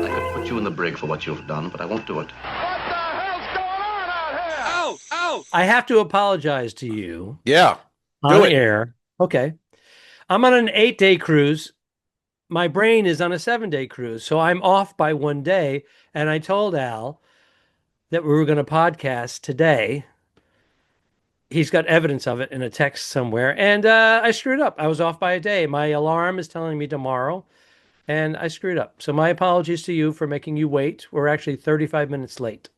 I could put you in the brig for what you've done, but I won't do it. I have to apologize to you Yeah. on Do it. air. Okay. I'm on an 8-day cruise. My brain is on a 7-day cruise. So I'm off by one day. And I told Al that we were going to podcast today. He's got evidence of it in a text somewhere. And I screwed up. I was off by a day. My alarm is telling me tomorrow. And I screwed up. So my apologies to you for making you wait. We're actually 35 minutes late.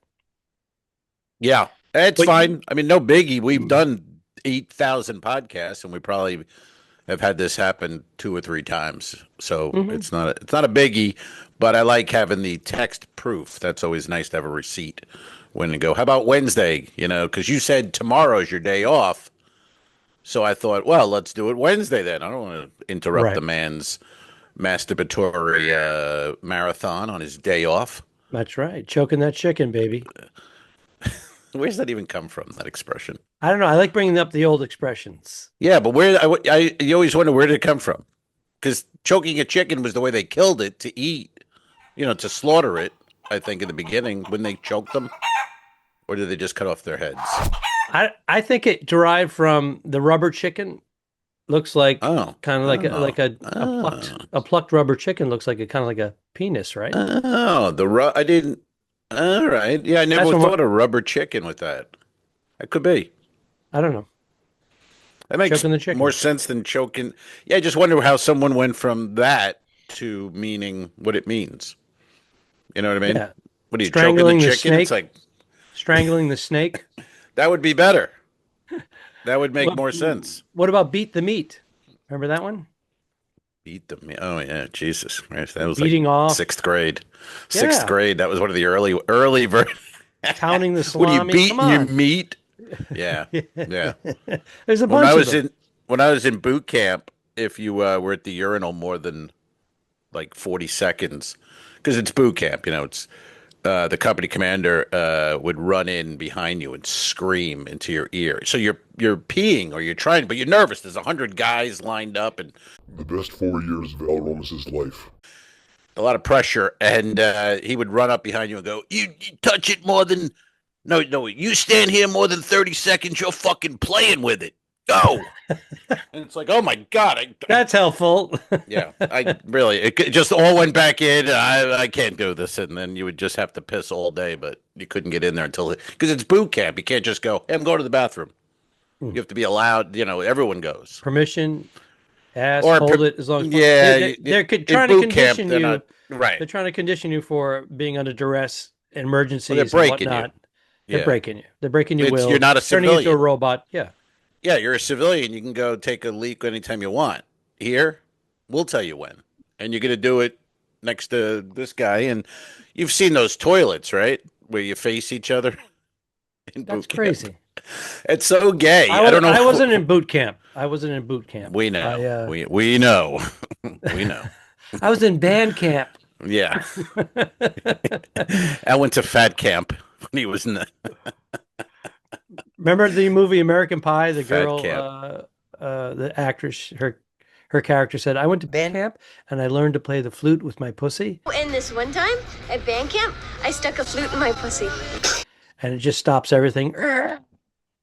Yeah. It's fine. I mean, no biggie. We've done 8,000 podcasts, and we probably have had this happen 2 or 3 times. So it's not a biggie, but I like having the text proof. That's always nice to have a receipt when you go, how about Wednesday? You know, because you said tomorrow's your day off. So I thought, well, let's do it Wednesday then. I don't want to interrupt the man's masturbatory marathon on his day off. That's right. Choking that chicken, baby. Where's that even come from, that expression? I don't know. I like bringing up the old expressions. Yeah, but you always wonder, where did it come from? Because choking a chicken was the way they killed it to eat, to slaughter it, I think, in the beginning when they choked them. Or did they just cut off their heads? I think it derived from the rubber chicken. Looks like kind of like a plucked rubber chicken looks like a penis, right? Oh, I didn't. All right. Yeah, I never thought of rubber chicken with that. That could be. I don't know. That makes more sense than choking. Yeah, I just wonder how someone went from that to meaning what it means. You know what I mean? Yeah. What are you, choking the chicken? It's like strangling the snake. That would be better. That would make more sense. What about beat the meat? Remember that one? Beat the meat. Oh yeah, Jesus Christ. That was beating off 6th grade. 6th grade. That was one of the early versions. Counting the salami. What are you beating your meat? Yeah. Yeah. There's a bunch of them. When I was in boot camp, if you were at the urinal more than like 40 seconds, because it's boot camp, it's the company commander would run in behind you and scream into your ear. So you're peeing or you're trying, but you're nervous. There's 100 guys lined up, and the best 4 years of Al Romas' life. A lot of pressure, and he would run up behind you and go, "You touch it more than no, you stand here more than 30 seconds, you're fucking playing with it. Go!" And it's like, oh my God, that's helpful. Yeah, it just all went back in. I can't do this, and then you would just have to piss all day, but you couldn't get in there because it's boot camp. You can't just go, "Hey, I'm going to the bathroom." You have to be allowed. Everyone goes. Permission. Hold it as long as they're trying to condition you. Right. They're trying to condition you for being under duress, emergencies, they're breaking and whatnot. You. They're breaking you. They're breaking your will. You're not a civilian. Turning into a robot. Yeah. Yeah, you're a civilian. You can go take a leak anytime you want. Here, we'll tell you when, and you're going to do it next to this guy. And you've seen those toilets, right, where you face each other. That's crazy. It's so gay. I don't know. I wasn't in boot camp. We know. We know. We know. I was in band camp. Yeah. I went to fat camp when he was in the... Remember the movie American Pie? The girl, the actress, her character said, "I went to band camp and I learned to play the flute with my pussy." And this one time at band camp, I stuck a flute in my pussy. And it just stops everything.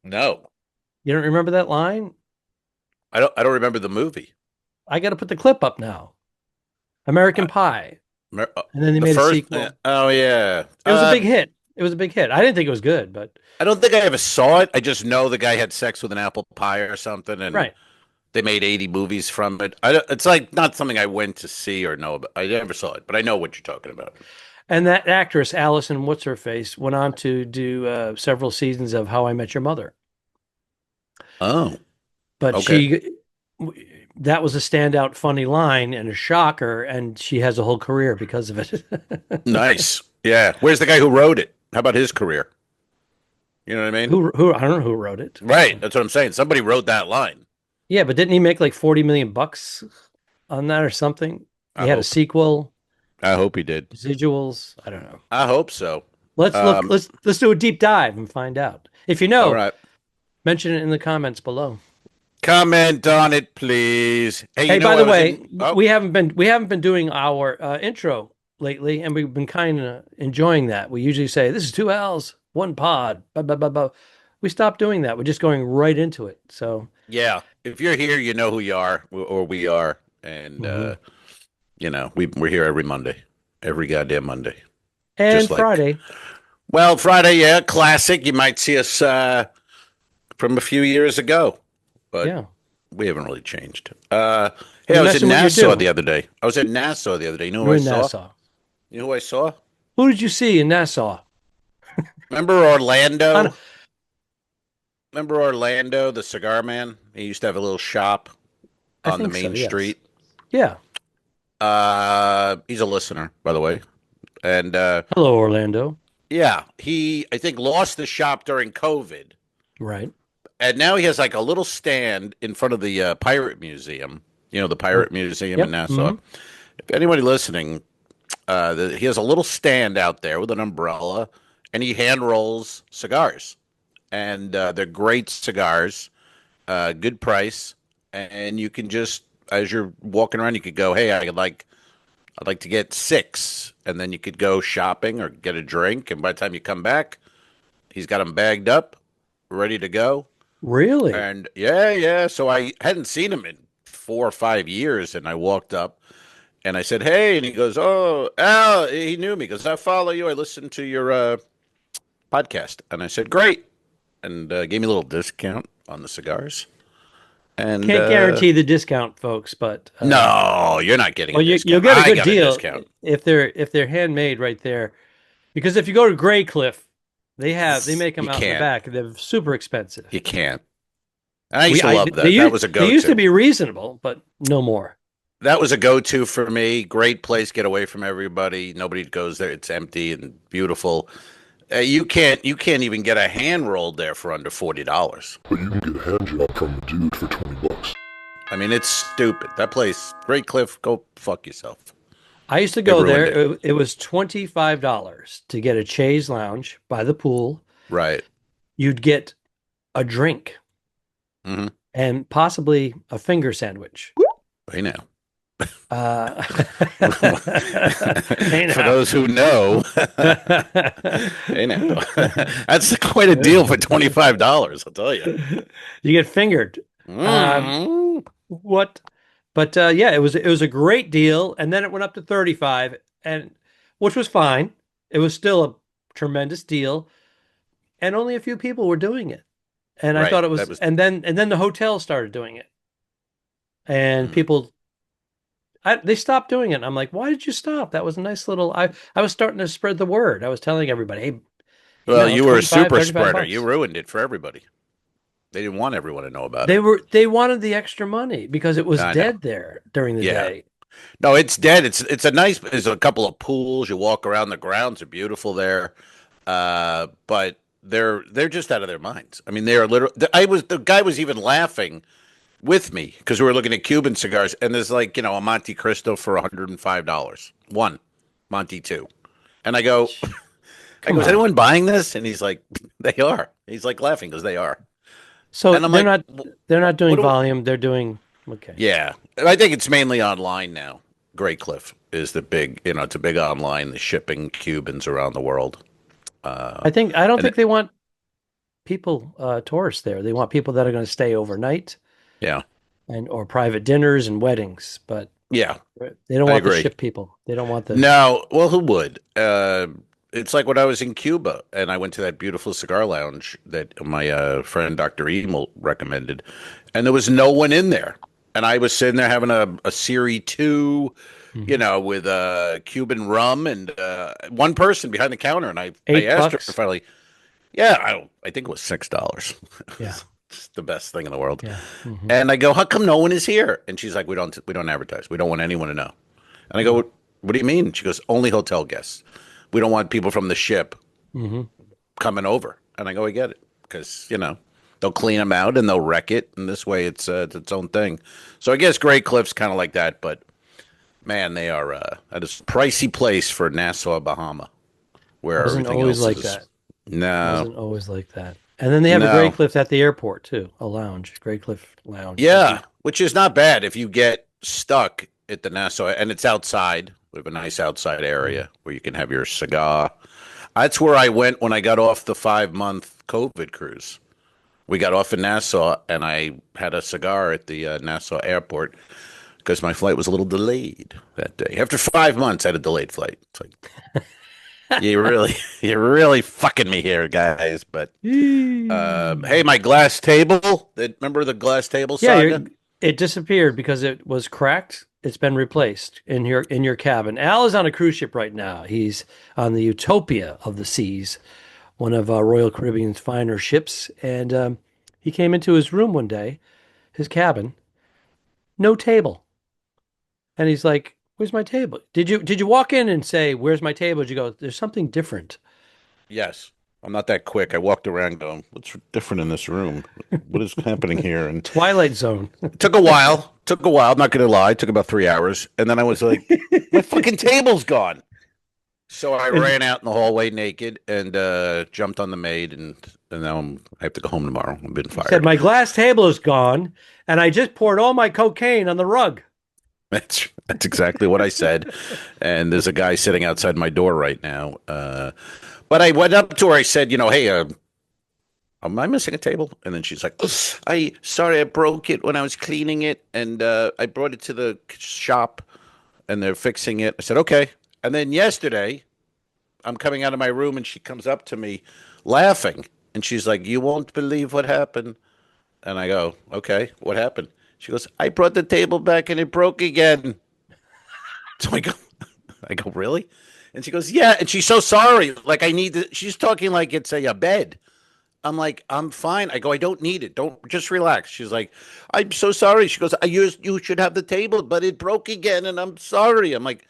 No. You don't remember that line? I don't remember the movie. I got to put the clip up now. American Pie. And then they made a sequel. Oh yeah. It was a big hit. It was a big hit. I didn't think it was good, but I don't think I ever saw it. I just know the guy had sex with an apple pie or something, and they made 80 movies from it. It's like not something I went to see or know, but I never saw it. But I know what you're talking about. And that actress, Allison What's-Her-Face, went on to do several seasons of How I Met Your Mother. Oh. But that was a standout funny line and a shocker, and she has a whole career because of it. Nice. Yeah. Where's the guy who wrote it? How about his career? You know what I mean? Who I don't know who wrote it. Right. That's what I'm saying. Somebody wrote that line. Yeah, but didn't he make like $40 million on that or something? He had a sequel. I hope he did. Residuals. I don't know. I hope so. Let's look. Let's do a deep dive and find out. If you know, all right, mention it in the comments below. Comment on it, please. Hey, Hey, you know by what the I was way, in- oh, we haven't been doing our intro lately, and we've been kind of enjoying that. We usually say this is two L's, one pod. Blah, blah, blah, blah. We stopped doing that. We're just going right into it. So yeah. If you're here, you know who you are, or we are, and Mhm. we're here every Monday, every goddamn Monday. and Just like Friday, Well, Friday, yeah, classic. You might see us from a few years ago, but yeah. we haven't really changed. Hey, You're I was in messing with your Nassau do. the other day. I was at Nassau the other day. You know who You're I in saw? Nassau. You know who I saw? Who did you see in Nassau? Remember I, Orlando? Remember Orlando, the cigar man? He used to have a little shop I on the think so. main Yes. street. Yeah. He's a listener, by the way. And Hello, Orlando. yeah, he I think lost the shop during COVID. Right. And now he has like a little stand in front of the Pirate Museum. You know, the Pirate Museum in Yep. Nassau. Mhm. If anybody listening, he has a little stand out there with an umbrella, and he hand rolls cigars, and they're great cigars, good price, and you can just as you're walking around, you could go, "Hey, I'd like to get six," and then you could go shopping or get a drink, and by the time you come back, he's got them bagged up, ready to go. Really? And yeah, yeah. So I hadn't seen him in 4 or 5 years, and I walked up and I said, "Hey," and he goes, "Oh, Al." He knew me. He goes, "I follow you. I listened to your podcast," and I said, "Great," and gave me a little discount on the cigars. And Can't guarantee the discount, folks, but no, you're not getting a well, you'll discount. get a I good got a deal discount. if they're handmade right there. Because if you go to Grey Cliff, they make them You out in the can't. back. They're super expensive. You can't. And I used to love that. That was a they used to go-to. be reasonable, but no more. That was a go-to for me. Great place, get away from everybody. Nobody goes there. It's empty and beautiful. You can't even get a hand rolled there for under $40. But you can get a hand job from a dude for $20. I mean, it's stupid. That place, Great Cliff, go fuck yourself. I used to They go ruined there. it. It was $25 to get a chaise lounge by the pool. Right. You'd get a drink Mm-hmm. and possibly a finger sandwich. Hey now. Uh, For those who know, hey now. That's quite a deal for $25, I'll tell you. You get fingered. Mm. What? But yeah, it was a great deal, and then it went up to 35, and which was fine. It was still a tremendous deal, and only a few people were doing it. And I Right, thought it was, that was- and then the hotel started doing it, and people, they stopped doing it. And I'm like, why did you stop? That was a nice little. I was starting to spread the word. I was telling everybody, hey, Well, you were a 25, super 35 spreader. bucks. You ruined it for everybody. They didn't want everyone to know about it. They wanted the extra money because it was I know. dead there during the Yeah. day. No, it's dead. It's a nice. There's a couple of pools. You walk around. The grounds are beautiful there, but they're just out of their minds. I mean, they are literally. The guy was even laughing with me because we were looking at Cuban cigars, and there's like a Monte Cristo for $105, one Monte two, and I go, Come is on. anyone buying this? And he's like, they are. He's like laughing because they are. So And I'm they're like, not doing what do we- volume. They're doing okay. Yeah, I think it's mainly online now. Great Cliff is the big, it's a big online. The shipping Cubans around the world. I don't think they want people tourists there. They want people that are going to stay overnight Yeah, or private dinners and weddings. But yeah. they don't I want the agree. ship people. They don't want the No, well, who would? It's like when I was in Cuba and I went to that beautiful cigar lounge that my friend Dr. Emil recommended, and there was no one in there. And I was sitting there having a Siri 2, with Cuban rum and one person behind the counter. And I asked her $8. finally, yeah, I think it was $6. Yeah. It's the best thing in the world. Yeah. Mhm. And I go, how come no one is here? And she's like, we don't advertise. We don't want anyone to know. And I go, what do you mean? She goes, only hotel guests. We don't want people from the ship coming over. And I go, I get it. Because, they'll clean them out and they'll wreck it. And this way it's its own thing. So I guess Great Cliff's kind of like that. But, man, they are at a pricey place for Nassau, Bahama. Where Wasn't everything always else like is. that. No. Wasn't always like that. And then they have a Grey No. Cliff at the airport too, a lounge, Grey Cliff Lounge. Yeah, which is not bad if you get stuck at the Nassau, and it's outside. We have a nice outside area where you can have your cigar. That's where I went when I got off the 5-month COVID cruise. We got off in Nassau, and I had a cigar at the Nassau airport because my flight was a little delayed that day. After 5 months, I had a delayed flight. It's like, you're really fucking me here, guys. But hey, my glass table. Remember the glass table saga? It disappeared because it was cracked. It's been replaced in your cabin. Al is on a cruise ship right now. He's on the Utopia of the Seas, one of Royal Caribbean's finer ships. And he came into his room one day, his cabin, no table. And he's like, "Where's my table? Did you walk in and say, 'Where's my table?' Did you go, 'There's something different'?" Yes. I'm not that quick. I walked around going, what's different in this room? What is happening here? And Twilight Zone. it took a while. I'm not going to lie. It took about 3 hours. And then I was like, my fucking table's gone. So I ran out in the hallway naked and jumped on the maid. And now I have to go home tomorrow. I've been fired. Said, "My glass table is gone, and I just poured all my cocaine on the rug." That's exactly what I said. And there's a guy sitting outside my door right now. But I went up to her. I said, hey, am I missing a table? And then she's like, sorry, I broke it when I was cleaning it. And I brought it to the shop and they're fixing it. I said, okay. And then yesterday, I'm coming out of my room and she comes up to me laughing. And she's like, "You won't believe what happened." And I go, okay, what happened? She goes, "I brought the table back and it broke again." So I go, really? And she goes, "Yeah." And she's so sorry. Like, she's talking like it's a bed. I'm like, "I'm fine." I go, "I don't need it. Don't, just relax." She's like, "I'm so sorry." She goes, You should have the table, but it broke again. And I'm sorry. I'm like,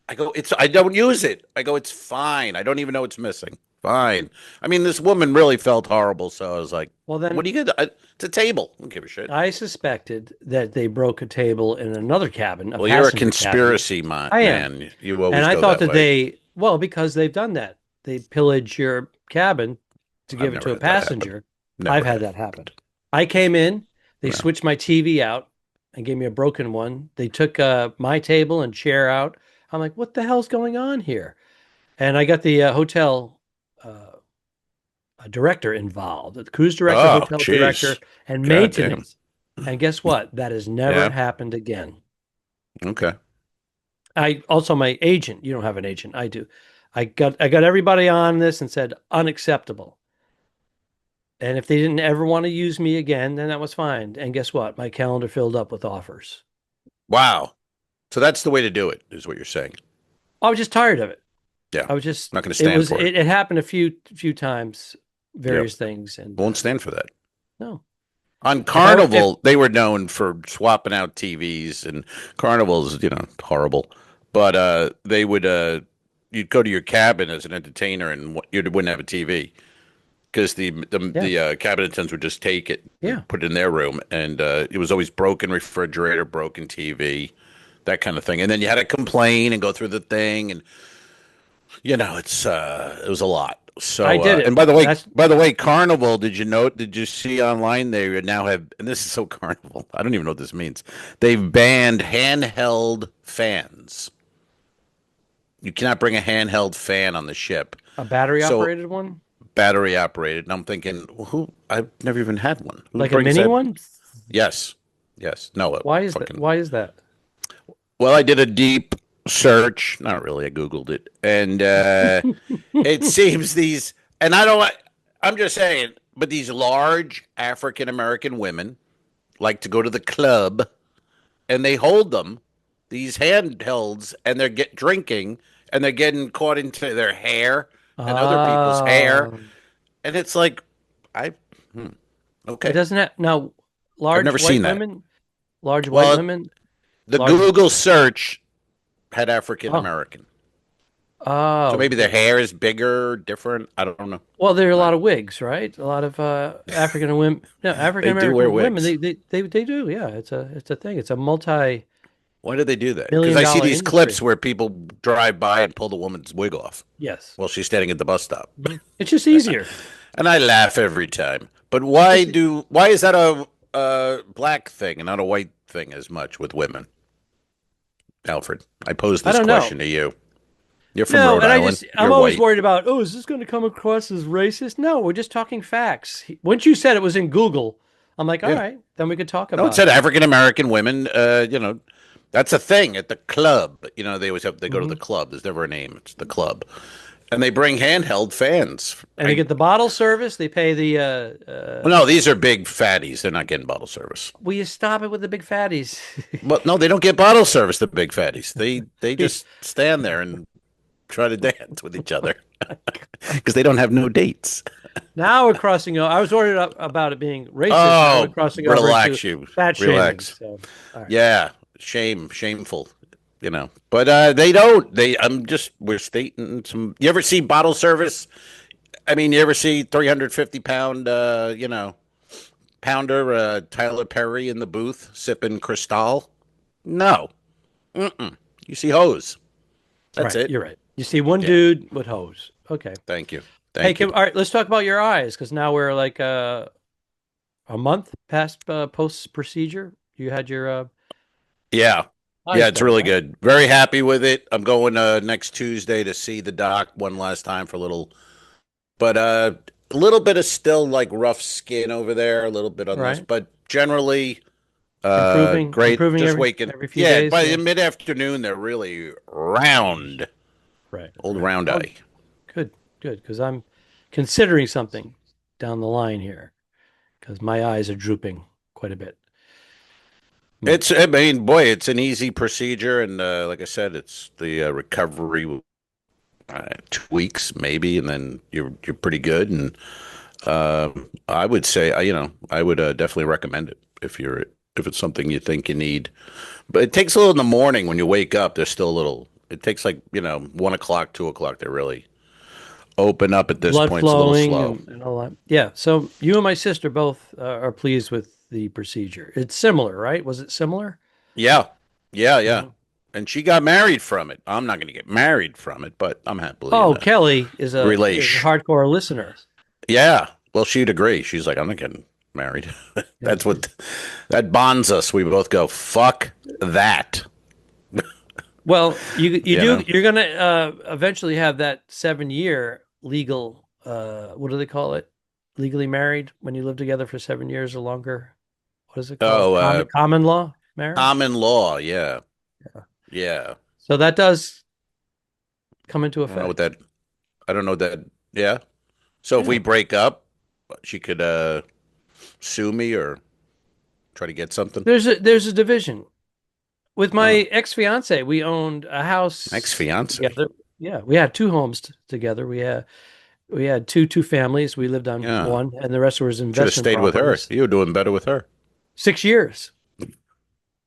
I don't use it. I go, "It's fine. I don't even know it's missing. Fine." I mean, this woman really felt horrible. So I was like, Well, then, what do you get? It's a table. I don't give a shit. I suspected that they broke a table in another cabin. Well, you're a conspiracy man. I am. You always And I go thought that way. because they've done that. They pillage your cabin to give it to a passenger. I've had that happen. I came in, they switched my TV out and gave me a broken one. They took my table and chair out. I'm like, what the hell's going on here? And I got the hotel director involved, the cruise director, hotel director, and maintenance. And guess what? That has never happened again. Okay. My agent. You don't have an agent. I do. I got everybody on this and said unacceptable. And if they didn't ever want to use me again, then that was fine. And guess what? My calendar filled up with offers. Wow. So that's the way to do it, is what you're saying. I was just tired of it. Yeah. I was just not going to stand for it. It happened a few times, various things, and won't stand for that. No. On Carnival, they were known for swapping out TVs, and Carnival's, horrible. But they would, you'd go to your cabin as an entertainer, and you wouldn't have a TV because the cabin attendants would just take it, put it in their room, and it was always broken refrigerator, broken TV, that kind of thing. And then you had to complain and go through the thing, and it was a lot. So I did it. And by the way, Carnival, did you see online they now have, and this is so Carnival, I don't even know what this means. They've banned handheld fans. You cannot bring a handheld fan on the ship. A battery operated one? Battery operated. And I'm thinking, I've never even had one. Like a mini one? Yes. No. Why is that? Well, I did a deep search. Not really. I Googled it. And it seems I'm just saying, but these large African American women like to go to the club and they hold them, these handhelds, and they're drinking and they're getting caught into their hair and other people's hair. And it's like, okay. It doesn't have, now, large I've never white seen that. women? Large white women? Google search had African American. Oh. So maybe their hair is bigger, different. I don't know. Well, there are a lot of wigs, right? A lot of African women. No, African American women. They do. Yeah, it's a thing. It's a multi. Why do they do that? Because I see these clips where people drive by and pull the woman's wig off. Yes. While she's standing at the bus stop. It's just easier. And I laugh every time. But why is that a black thing and not a white thing as much with women? Alfred, I posed I this don't know. question to you. You're from No, Rhode and Island. I'm You're always white. worried about, oh, is this going to come across as racist? No, we're just talking facts. Once you said it was in Google, I'm like, all Yeah. right, then we could talk No, it about said it. African American women. That's a thing at the club. They always they go to the club. There's never a name. It's the club, and they bring handheld fans. And they get the bottle service. They pay the. Well, no, these are big fatties. They're not getting bottle service. Will you stop it with the big fatties? Well, no, they don't get bottle service. The big fatties. They just stand there and try to dance with each other because they don't have no dates. Now we're crossing over. I was worried about it being racist. Now we're crossing over relax, into you. fat Relax. shaming. So, all right. Yeah, shameful. But they don't. We're stating some. You ever see bottle service? I mean, you ever see 350-pound, pounder Tyler Perry in the booth sipping Cristal? No. Mm-mm. You see hose. That's Right, it. You're right. You see one dude with hose. Okay. Thank you. Hey, Thank you. all right, let's talk about your eyes because now we're like a month past post procedure. You had your Yeah. eyes Yeah, it's done, really right? good. Very happy with it. I'm going next Tuesday to see the doc one last time for a little, but a little bit of still like rough skin over there, a little bit on this, Right. but generally great. Improving Just waking. every few Yeah, days. by Yeah. the mid-afternoon they're really round. Right. Old right. round Oh, eye. good, because I'm considering something down the line here because my eyes are drooping quite a bit. I mean, boy, it's an easy procedure, and like I said, it's the recovery 2 weeks maybe, and then you're pretty good. And I would say, I would definitely recommend it if it's something you think you need. But it takes a little in the morning when you wake up. There's still a little. It takes like 1 o'clock, 2 o'clock. They really open up at this Blood point. It's a little flowing slow. and all that. Yeah. So you and my sister both are pleased with the procedure. It's similar, right? Was it similar? Yeah, yeah. Mhm. And she got married from it. I'm not going to get married from it, but I'm happily. Oh, in a Kelly is a relation. hardcore listener. Yeah. Well, she'd agree. She's like, I'm not getting married. That's what that bonds us. We both go, fuck that. Well, you know? you're gonna eventually have that 7-year legal what do they call it? Legally married when you live together for 7 years or longer. What is it called? Oh, Common law marriage. common law. Yeah. Yeah. So that does come into I don't know what effect. that. I don't know that. Yeah. So if we break up, she could sue me or try to get something. There's a division. With my ex-fiance, we owned a house Ex-fiance. together. Yeah, we had 2 homes together. We had two families. We lived on Yeah. one, and the rest was Should have investment stayed with her. properties. You were doing better with her. 6 years.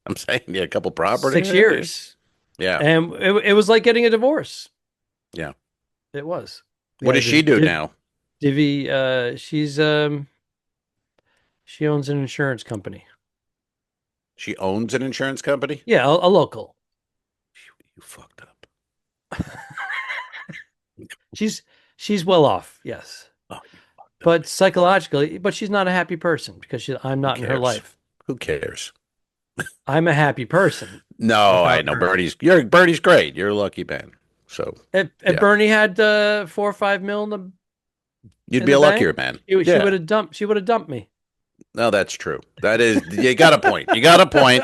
I'm saying, yeah, a couple properties. 6 years. Yeah. And it was like getting a divorce. Yeah. It was. What does she do now? Divvy, she owns an insurance company. She owns an insurance company? Yeah, a local. You fucked up. She's well off, yes. Oh, But psychologically, but she's not a happy person because I'm not in her cares? life. Who cares? I'm a happy person. No, I know Bernie's great. You're a lucky man. So If Yeah. Bernie had 4 or 5 mil in the you'd in be the a bank, luckier man. she Yeah. would have dumped me. No, that's true. That is, you got a point. You got a point.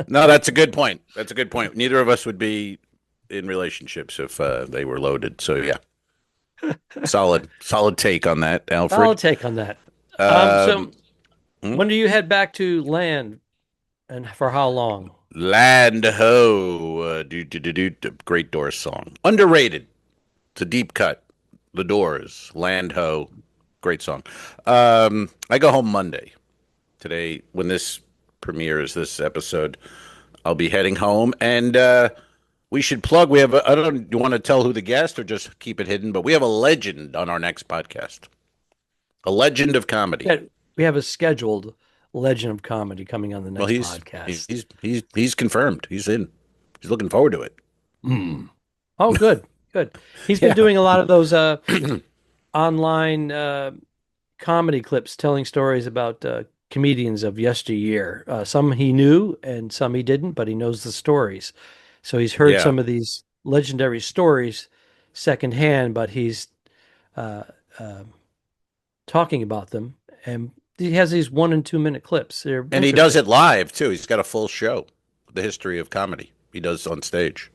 No, that's a good point. That's a good point. Neither of us would be in relationships if they were loaded. So yeah, solid take on that, Alfred. I'll take on that. So when do you head back to land, and for how long? Land Ho, Great Doors song, underrated. It's a deep cut. The Doors, Land Ho, great song. I go home Monday. Today, when this premieres, this episode, I'll be heading home, and we should plug. We have. I don't know. Do you want to tell who the guest, or just keep it hidden? But we have a legend on our next podcast. A legend of comedy. Yeah, we have a scheduled legend of comedy coming on the next podcast. He's confirmed. He's in. He's looking forward to it. Oh, good. He's been doing a lot of those online comedy clips telling stories about comedians of yesteryear. Some he knew and some he didn't, but he knows the stories. So he's heard Yeah. some of these legendary stories secondhand, but he's uh, uh, talking about them. And he has these 1 and 2 minute clips. They're And he does interesting. it live too. He's got a full show, the history of comedy. He does on stage.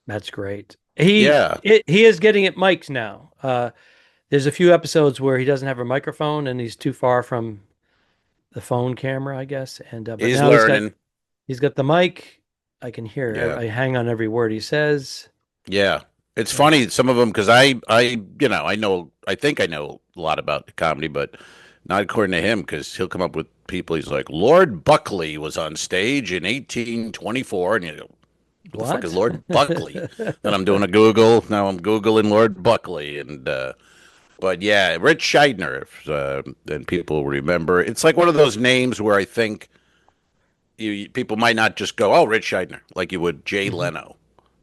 That's great. He Yeah. he is getting it mic'd now. There's a few episodes where he doesn't have a microphone and he's too far from the phone camera, I guess. And but He's now learning. he's got the mic. I can hear. Yeah. I hang on every word he says. Yeah. It's Yeah. funny, some of them, because I think I know a lot about comedy, but not according to him, because he'll come up with people. He's like, Lord Buckley was on stage in 1824. And you go, who the fuck is Lord Buckley? Then I'm doing a Google. Now I'm Googling Lord Buckley. And, but yeah, Rich Scheidner, and people remember. It's like one of those names where I think people might not just go, oh, Rich Scheidner, like you would Jay Leno.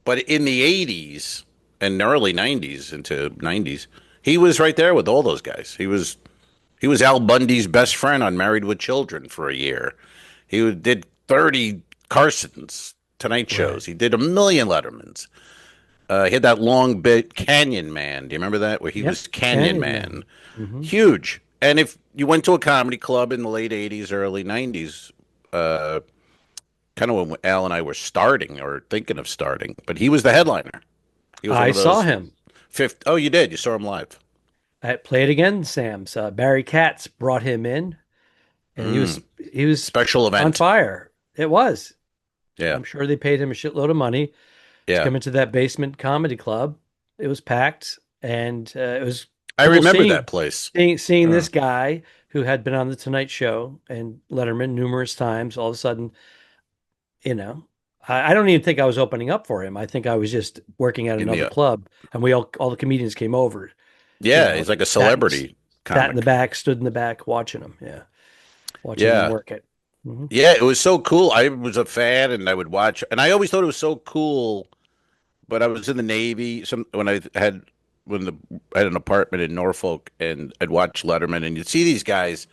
But in the 80s and early 90s into 90s, he was right there with all those guys. He was Al Bundy's best friend on Married with Children for a year. Did 30 Carson's Tonight shows. Right. He did a million Lettermans. He had that long bit, Canyon Man. Do you remember that? Where he Yep, was Canyon Canyon Man. Mhm. Huge. And if you went to a comedy club in the late 80s, early 90s, kind of when Al and I were starting or thinking of starting, but he was the headliner. He was one I of those saw him. Oh, you did? You saw him live? Play it again, Sam's. Barry Katz brought him in, and he was Special on event. fire. It was. Yeah. I'm sure they paid him a shitload of money to Yeah. come into that basement comedy club. It was packed, and it was I cool remember seeing that place. seeing this guy who had been on the Tonight Show and Letterman numerous times. All of a sudden, I don't even think I was opening up for him. I think I was just working at In another the- club, and all the comedians came over. Yeah, he's like a celebrity Sat in the comic. back, stood in the back, watching him. Yeah, watching him Yeah. work it. Mhm. Yeah, it was so cool. I was a fan and I would watch, and I always thought it was so cool. But I was in the Navy when I had an apartment in Norfolk, and I'd watch Letterman, and you'd see these guys,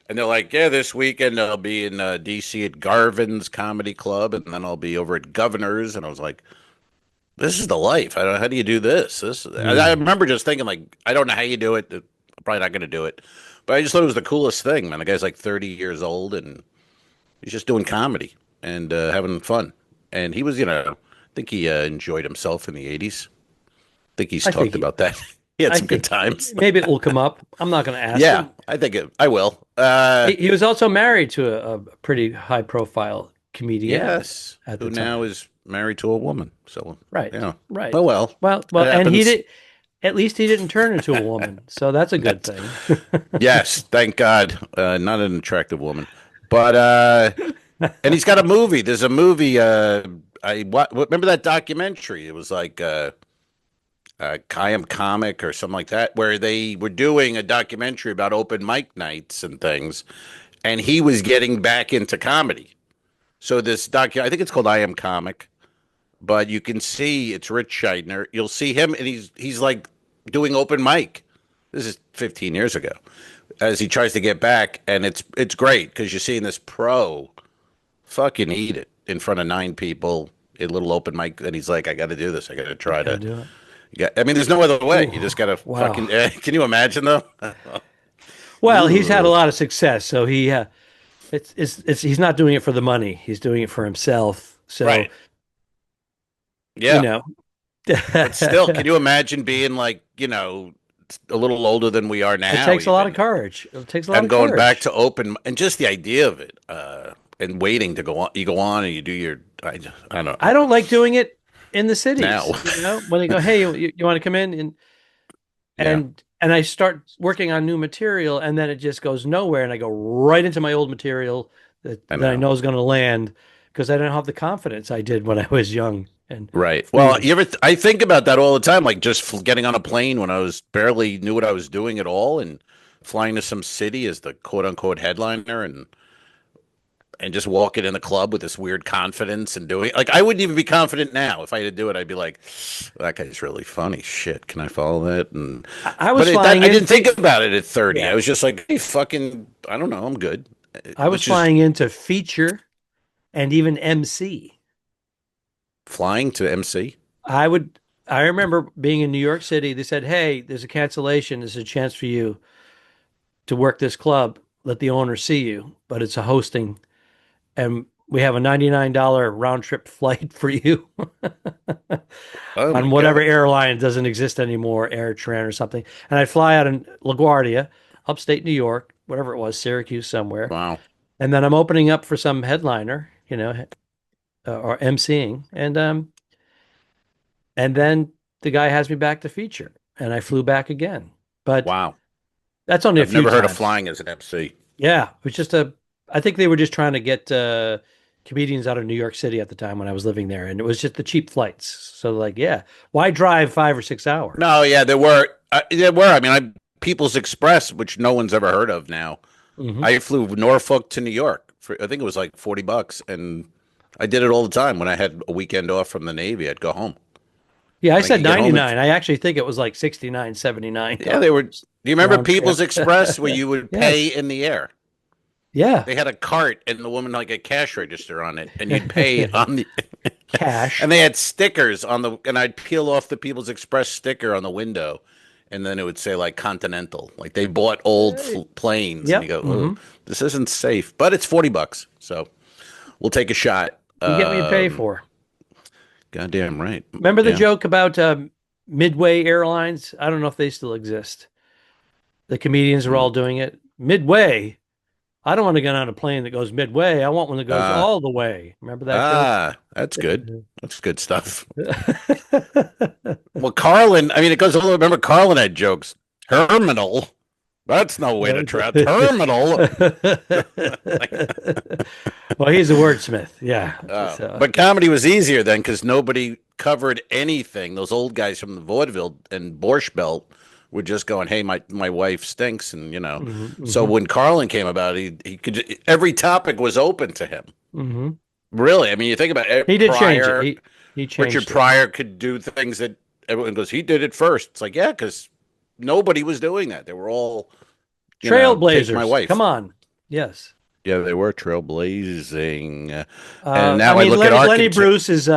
and they're like, "Yeah, this weekend I'll be in D.C. at Garvin's Comedy Club, and then I'll be over at Governor's," and I was like, "This is the life. I don't. How do you do this?" I remember just thinking, like, I don't know how you do it. I'm probably not going to do it, but I just thought it was the coolest thing, man. The guy's like 30 years old, and he's just doing comedy and having fun. And he was, I think he enjoyed himself in the 80s. I think he's I talked think he- about that. He had I some good think times. Maybe it will come up. I'm not going to ask Yeah, him. I think I will. He was also married to a pretty high profile comedian. Yes, at the who time. now is married to a woman. So, Right. yeah. Right. Oh, well. Well, That and he happens. did. At least he didn't turn into a woman, so that's a good thing. Yes, thank God. Not an attractive woman. But, and he's got a movie. There's a movie. Remember that documentary? It was like, I Am Comic or something like that, where they were doing a documentary about open mic nights and things, and he was getting back into comedy. So this I think it's called I Am Comic, but you can see it's Rich Scheidner. You'll see him, and he's like doing open mic. This is 15 years ago, as he tries to get back, and it's great because you're seeing this pro fucking eat it in front of 9 people, a little open mic, and he's like, I got to do this. I got to try Gotta to. do it. Yeah, I mean, there's no other way. You just got to Wow. fucking. Can you imagine though? Well, he's had a lot of success, so it's he's not doing it for the money. He's doing it for himself. So Right. Yeah. But still, can you imagine being like, a little older than we are now? it takes a lot of even, courage. It takes a lot and of going courage. back to open, and just the idea of it, and waiting to go on. You go on and you do your. I don't know. I don't like doing it in the cities. Now. When they go, hey, you want to come in and I start working on new material, and then it just goes nowhere, and I go right into my old material that I know is going to land because I don't have the confidence I did when I was young. And Right. Well, I think about that all the time, like just getting on a plane when I was barely knew what I was doing at all, and flying to some city as the quote unquote headliner, and and just walking in the club with this weird confidence and doing like I wouldn't even be confident now if I had to do it. I'd be like, that guy's really funny. Shit, can I follow that? And I was I didn't think about it at 30. Yeah. I was just like, hey, fucking, I don't know, I'm good. I was flying into feature and even MC. Flying to MC? I remember being in New York City. They said, hey, there's a cancellation. There's a chance for you to work this club. Let the owner see you, but it's a hosting. And we have a $99 round trip flight for you on whatever airline doesn't exist anymore, AirTran or something. And I fly out in LaGuardia, upstate New York, whatever it was, Syracuse somewhere. Wow. And then I'm opening up for some headliner, or emceeing. And then the guy has me back to feature, and I flew back again. But wow, that's only I've never heard of flying as an MC. Yeah, it was just I think they were just trying to get comedians out of New York City at the time when I was living there, and it was just the cheap flights. So like, yeah, why drive 5 or 6 hours? No, yeah, there were. I mean, People's Express, which no one's ever heard of now. Mm-hmm. I flew Norfolk to New York for, I think it was like $40, and I did it all the time. When I had a weekend off from the Navy, I'd go home. Yeah, I said 99. I actually think it was like 69, 79. Yeah, they were. Do you remember People's Express where you would pay in the air? Yeah. They had a cart and the woman like a cash register on it, and you'd pay on the cash. And they had stickers on and I'd peel off the People's Express sticker on the window, and then it would say like Continental. Like they bought old planes. Yep. And you go, this isn't safe, but it's $40. So we'll take a shot. You get what you pay for. Goddamn right. Remember the joke about Midway Airlines? I don't know if they still exist. The comedians are all doing it. Midway. I don't want to get on a plane that goes midway. I want one that goes all the way. Remember that joke? That's good. That's good stuff. Well, Carlin, I mean, it goes a little. Remember, Carlin had jokes. Terminal. That's no way to try. Terminal. Well, he's a wordsmith. Yeah. But comedy was easier then because nobody covered anything. Those old guys from the vaudeville and Borscht Belt were just going, hey, my wife stinks. And, so when Carlin came about, he could, every topic was open to him. Mm-hmm. Really? I mean, you think about it. He did change it. He changed Richard Pryor could do things that everyone goes, he did it first. It's like, yeah, because nobody was doing that. They were all trailblazers. My wife. Come on. Yes. Yeah, they were trailblazing. And now I look Lenny, at Lenny Bruce is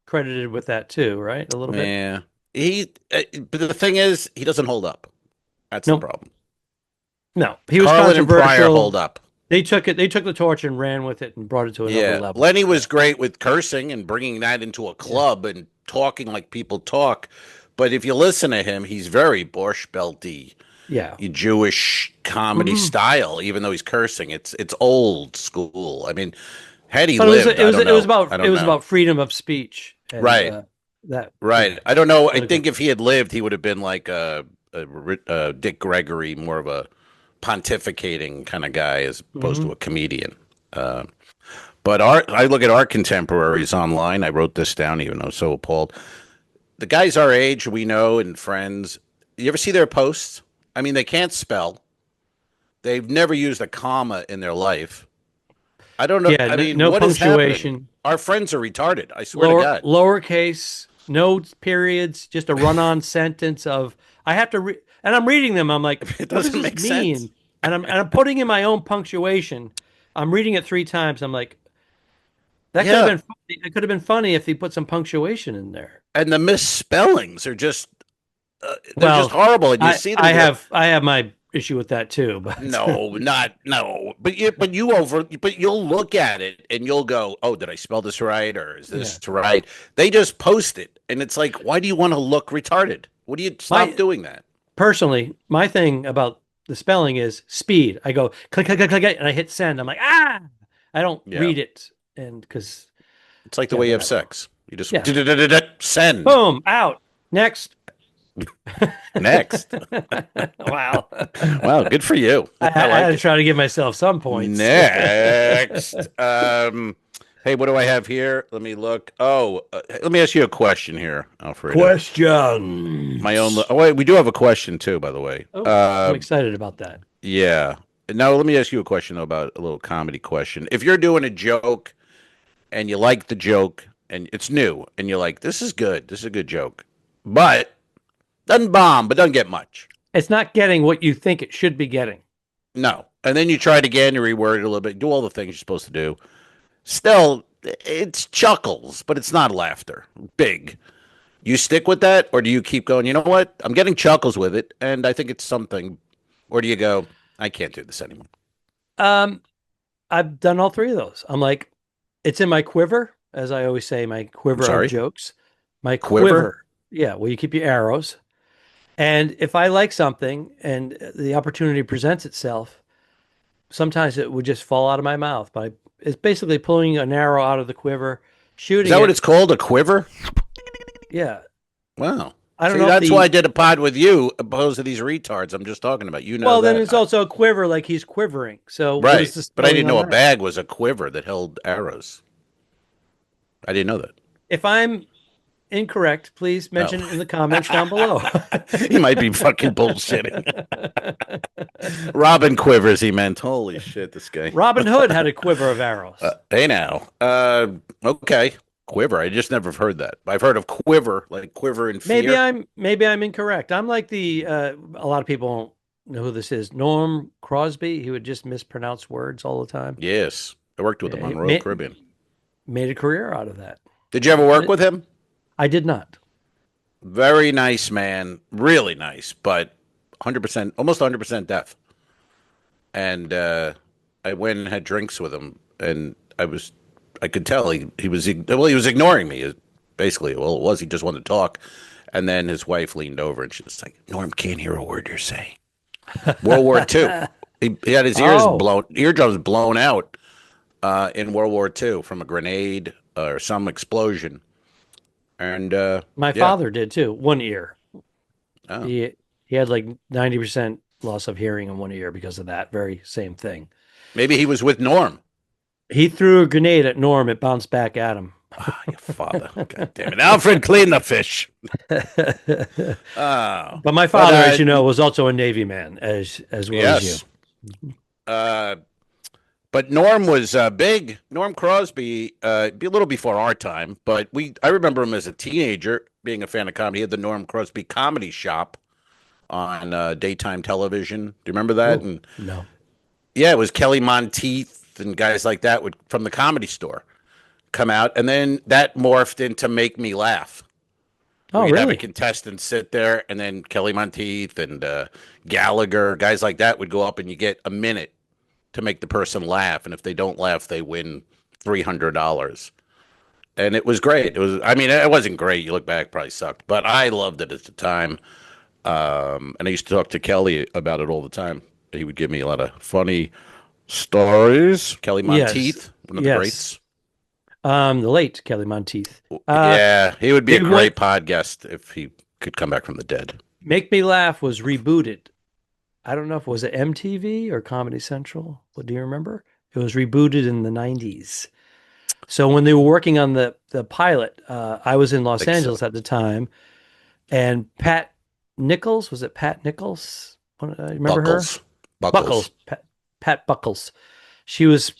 credited with that too, right? A little bit. Yeah. But the thing is, he doesn't hold up. That's the problem. No, he was Carlin controversial. And Pryor hold up. They took the torch and ran with it and brought it to another level. Lenny was great with cursing and bringing that into a club and talking like people talk. But if you listen to him, he's very Borscht Belty. Yeah, Jewish comedy style. Even though he's cursing, it's old school. I mean, had he lived, it was about freedom of speech. And, right. Right. I don't know. I think if he had lived, he would have been like a Dick Gregory, more of a pontificating kind of guy as opposed to a comedian. But I look at our contemporaries online. I wrote this down, even though I'm so appalled. The guys our age, we know, and friends. You ever see their posts? I mean, they can't spell. They've never used a comma in their life. I don't know. Yeah, I mean, no what punctuation. Our friends are retarded. I swear to God. Lowercase, no periods, just a run-on sentence of. I have to read, and I'm reading them. I'm like, it doesn't make sense. And I'm putting in my own punctuation. I'm reading it 3 times. I'm like, that could have been funny. It could have been funny if he put some punctuation in there. And the misspellings are just just horrible. And you see them. I have my issue with that too. But no. But you'll look at it and you'll go, oh, did I spell this right, or is this right? They just post it, and it's like, why do you want to look retarded? What do you stop doing that? Personally, my thing about the spelling is speed. I go click, click, click, click, and I hit send. I'm like, I don't read it, and because it's like the way you have sex. You just send. Boom, out. Next. Wow. Wow, good for you. I had to try to give myself some points. Next. Hey, what do I have here? Let me look. Let me ask you a question here, Alfred. Question. My own. Wait, we do have a question too, by the way. I'm excited about that. Yeah. Now, let me ask you a question though, about a little comedy question. If you're doing a joke and you like the joke and it's new and you're like, this is good, this is a good joke, but doesn't bomb, but doesn't get much. It's not getting what you think it should be getting. No. And then you try it again, you reword it a little bit, do all the things you're supposed to do. Still, it's chuckles, but it's not laughter. Big. You stick with that, or do you keep going, you know what? I'm getting chuckles with it, and I think it's something. Or do you go, I can't do this anymore? I've done all three of those. I'm like, it's in my quiver, as I always say, my quiver of jokes. My quiver. Yeah, where you keep your arrows. And if I like something and the opportunity presents itself, sometimes it would just fall out of my mouth. But it's basically pulling an arrow out of the quiver, shooting. Is that what it's called? A quiver? Yeah. Wow. I don't know. That's why I did a pod with you, opposed to these retards I'm just talking about. You know. Well, that. then it's also a quiver, like he's quivering. So right, but I didn't know a bag was a quiver that held arrows. I didn't know that. If I'm incorrect, please mention it in the comments down below. He might be fucking bullshitting. Robin quivers, he meant. Holy shit, this guy. Robin Hood had a quiver of arrows. Hey now. Okay. Quiver. I just never heard that. I've heard of quiver, like quiver in fear. Maybe I'm incorrect. I'm like a lot of people don't know who this is. Norm Crosby. He would just mispronounce words all the time. Yes. I worked with him on Royal Caribbean. Made a career out of that. Did you ever work with him? I did not. Very nice man. Really nice, but 100%, almost 100% deaf. And I went and had drinks with him, and I could tell he was ignoring me. Basically, well, it was, he just wanted to talk. And then his wife leaned over and she was like, Norm can't hear a word you're saying. World War II. He had his eardrums blown out in World War II from a grenade or some explosion. And my father did too. One ear. Oh. He had like 90% loss of hearing in one ear because of that very same thing. Maybe he was with Norm. He threw a grenade at Norm. It bounced back at him. Your father. God damn it. Alfred, clean the fish. But my father, as you know, was also a Navy man, as well as you. But Norm was big. Norm Crosby, be a little before our time, but I remember him as a teenager being a fan of comedy. He had the Norm Crosby Comedy Shop on daytime television. Do you remember that? Ooh, no. Yeah, it was Kelly Monteith and guys like that from the Comedy Store come out, and then that morphed into Make Me Laugh. Oh, We'd have really? a contestant sit there, and then Kelly Monteith and Gallagher, guys like that would go up, and you get a minute to make the person laugh, and if they don't laugh, they win $300. And it was great. It wasn't great. You look back, probably sucked, but I loved it at the time. And I used to talk to Kelly about it all the time. He would give me a lot of funny stories. Kelly Monteith, one of the greats. The late Kelly Monteith. Yeah, he would be a great podcast if he could come back from the dead. Make Me Laugh was rebooted. I don't know if it was at MTV or Comedy Central. What do you remember? It was rebooted in the 90s. So when they were working on the pilot, I was in Los Angeles at the time, and Pat Nichols, was it Pat Nichols? Remember Buckles. her? Buckles. Pat Buckles. She was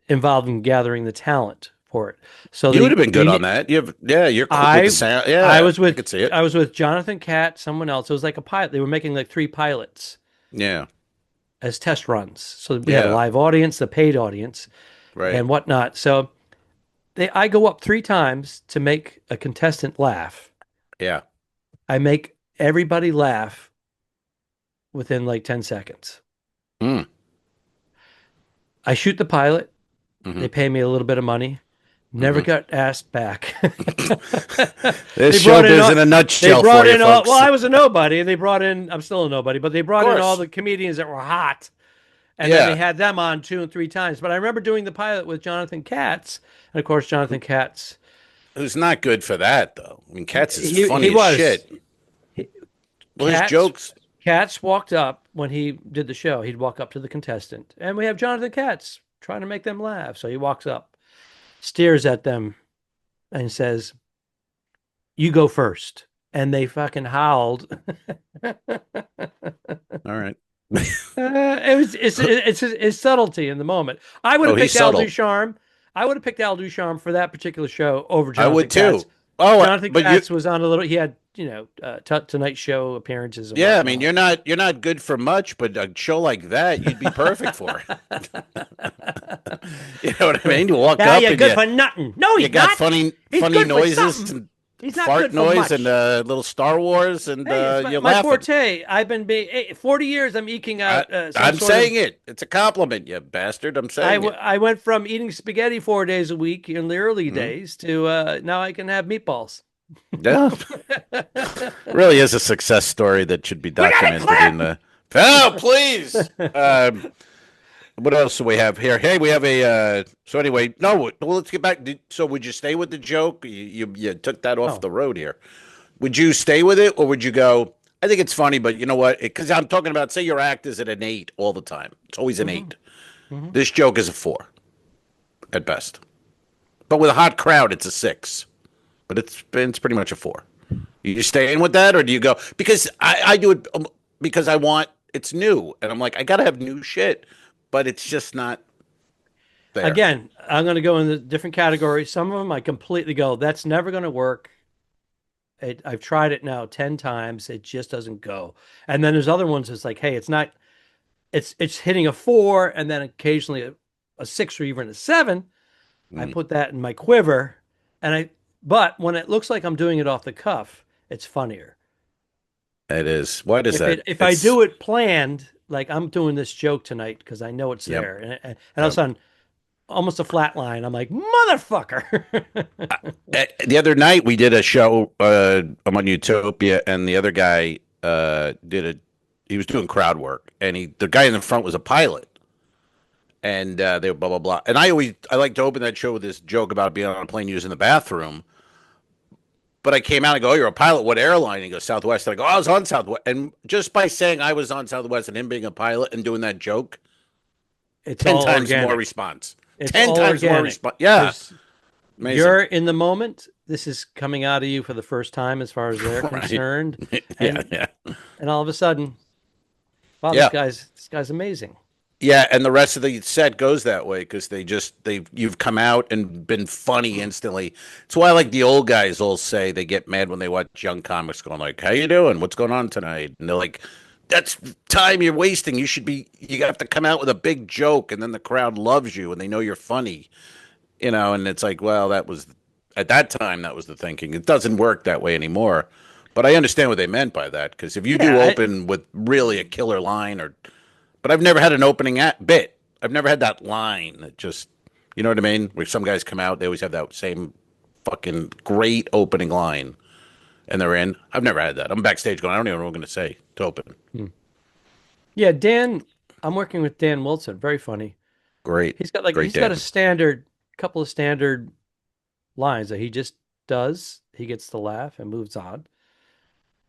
involved in gathering the talent for it. So you would have been good on that. You're cool with the sound. Yeah, I was with I could see it. I was with Jonathan Catt, someone else. It was like a pilot. They were making like 3 pilots. Yeah. As test runs. So we had a live audience, a paid audience, right, and whatnot. So I go up 3 times to make a contestant laugh. Yeah. I make everybody laugh within like 10 seconds. Mm. I shoot the pilot. Mm-hmm. They pay me a little bit of money. Never got asked back. This showbiz in a nutshell. They brought for in you, folks. I was a nobody, and they brought in. I'm still a nobody, but they brought in all the comedians that were hot, and then they had them on 2 and 3 times. But I remember doing the pilot with Jonathan Katz, and of course Jonathan Katz, who's not good for that though. I mean, Katz is funny as shit. His jokes. Katz walked up when he did the show. He'd walk up to the contestant, and we have Jonathan Katz trying to make them laugh. So he walks up, stares at them, and says, "You go first." And they fucking howled. All right. It's subtlety in the moment. I would Oh, have he's picked Al subtle. Ducharme. I would have picked Al Ducharme for that particular show over I Jonathan would Katz. too. Oh, Jonathan but you, Katz was on a little. He had Tonight Show appearances and yeah, I mean, whatnot. you're not good for much, but a show like that, you'd be perfect for. You know what I mean? You walk Yeah, up you're and good for nothing. No, you he's got not. He's funny good for noises something. and He's not fart good for noise much. and little Star Wars, and Hey, it's you're my laughing. forte. I've been 40 years. I'm eking out some I'm sort of. saying it. It's a compliment, you bastard. I'm saying it. I went from eating spaghetti 4 days a week in the early Mhm. days to now I can have meatballs. Yeah, really is a success story that should be We got a documented clip! in the. Oh, please. What else do we have here? Hey, we have a. So anyway, no. Well, let's get back. So would you stay with the joke? You took that off Oh. the road here. Would you stay with it, or would you go? I think it's funny, but you know what? Because I'm talking about, say your act is at an 8 all the time. It's always an 8. This joke is a 4 at best. But with a hot crowd, it's a 6. But it's pretty much a 4. You staying with that, or do you go? Because I do it because I want it's new, and I'm like I gotta have new shit, but it's just not there. Again, I'm going to go in the different categories. Some of them I completely go, that's never going to work. I've tried it now 10 times. It just doesn't go. And then there's other ones. It's like, hey, it's hitting a 4 and then occasionally a 6 or even a 7. I put that in my quiver. But when it looks like I'm doing it off the cuff, it's funnier. It is. What is that? If I do it planned, like I'm doing this joke tonight because I know it's Yep. there. And all of a sudden, almost a flat line. I'm like, motherfucker. The other night we did a show. I'm on Utopia, and the other guy he was doing crowd work, and the guy in the front was a pilot, and they were blah blah blah. And I like to open that show with this joke about being on a plane using the bathroom. But I came out and go, "Oh, you're a pilot. What airline?" And he goes, "Southwest." And I go, "I was on Southwest." And just by saying I was on Southwest and him being a pilot and doing that joke, It's 10 all times organic. more response. It's 10 all times more organic. response. Yeah. There's- Amazing. You're in the moment. This is coming out of you for the first time as far as they're Right. concerned. Yeah, And, yeah. and all of a sudden, wow, Yeah. this guy's amazing. Yeah, and the rest of the set goes that way because you've come out and been funny instantly. It's why like the old guys all say they get mad when they watch young comics going like, "How you doing? What's going on tonight?" And they're like, "That's time you're wasting. You have to come out with a big joke, and then the crowd loves you and they know you're funny." You know, and it's like, well, that was at that time that was the thinking. It doesn't work that way anymore. But I understand what they meant by that because if you do open with really a killer line but I've never had an opening bit. I've never had that line that just, you know what I mean? Where some guys come out, they always have that same fucking great opening line, and they're in. I've never had that. I'm backstage going, I don't even know what I'm going to say to open. Yeah, I'm working with Dan Wilson. Very funny. Great. He's got Great got Dan. couple of standard lines that he just does. He gets the laugh and moves on.